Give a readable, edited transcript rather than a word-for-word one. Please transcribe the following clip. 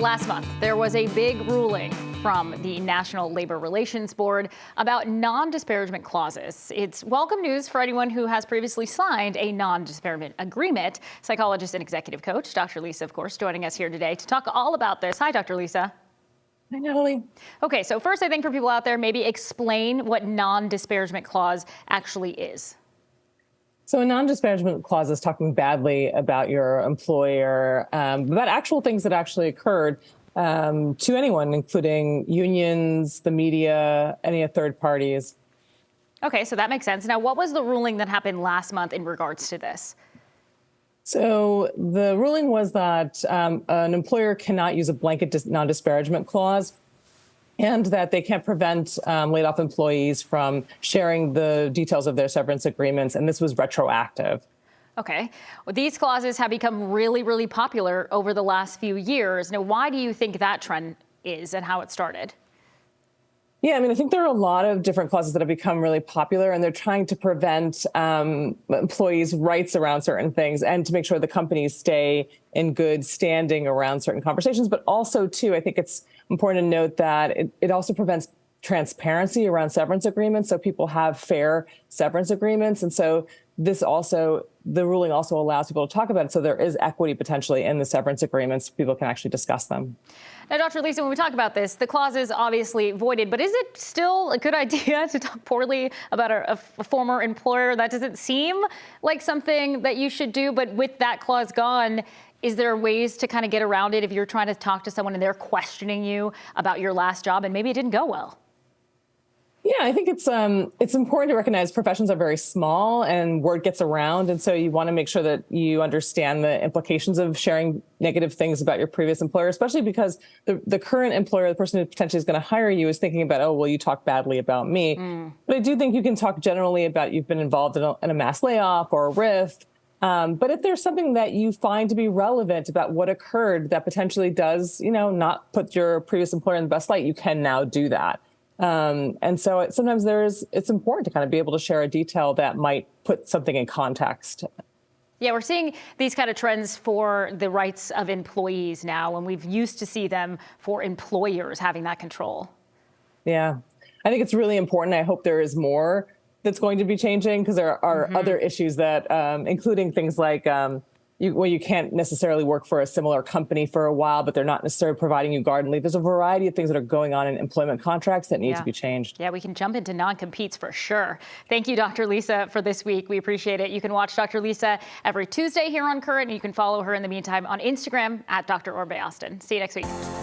Last month, there was a big ruling from the National Labor Relations Board about non-disparagement clauses. It's welcome news for anyone who has previously signed a non-disparagement agreement. Psychologist and executive coach Dr. Lisa, of course, joining us here today to talk all about this. Hi, Dr. Lisa. Hi, Natalie. Okay, so first, I think for people out there, maybe explain what non-disparagement clause actually is. So a non-disparagement clause is talking badly about your employer, about actual things that actually occurred to anyone, including unions, the media, any third parties. Okay, so that makes sense. Now, what was the ruling that happened last month in regards to this? So the ruling was that an employer cannot use a blanket non-disparagement clause, and that they can't prevent laid off employees from sharing the details of their severance agreements. And this was retroactive. Okay. Well, these clauses have become really, really popular over the last few years. Now, why do you think that trend is and how it started? Yeah, I mean, I think there are a lot of different clauses that have become really popular, and they're trying to prevent employees' rights around certain things and to make sure the companies stay in good standing around certain conversations. But also, too, I think it's important to note that it also prevents transparency around severance agreements. So people have fair severance agreements. And so the ruling also allows people to talk about it. So there is equity potentially in the severance agreements. People can actually discuss them. Now, Dr. Lisa, when we talk about this, the clause is obviously voided, but is it still a good idea to talk poorly about a former employer? That doesn't seem like something that you should do, but with that clause gone, is there ways to kind of get around it if you're trying to talk to someone and they're questioning you about your last job and maybe it didn't go well? Yeah, I think it's important to recognize professions are very small and word gets around. And so you want to make sure that you understand the implications of sharing negative things about your previous employer, especially because the current employer, the person who potentially is going to hire you, is thinking about, oh, well, you talk badly about me. But I do think you can talk generally about you've been involved in a mass layoff or a RIF. But if there's something that you find to be relevant about what occurred that potentially does, not put your previous employer in the best light, you can now do that. And so sometimes it's important to kind of be able to share a detail that might put something in context. Yeah, we're seeing these kind of trends for the rights of employees now, and we've used to see them for employers having that control. Yeah, I think it's really important. I hope there is more that's going to be changing, because there are other issues that, including things like you can't necessarily work for a similar company for a while, but they're not necessarily providing you garden leave. There's a variety of things that are going on in employment contracts that need to be changed. Yeah, we can jump into non-competes for sure. Thank you, Dr. Lisa, for this week. We appreciate it. You can watch Dr. Lisa every Tuesday here on Current, and you can follow her in the meantime on Instagram at Dr. Orbe-Austin. See you next week.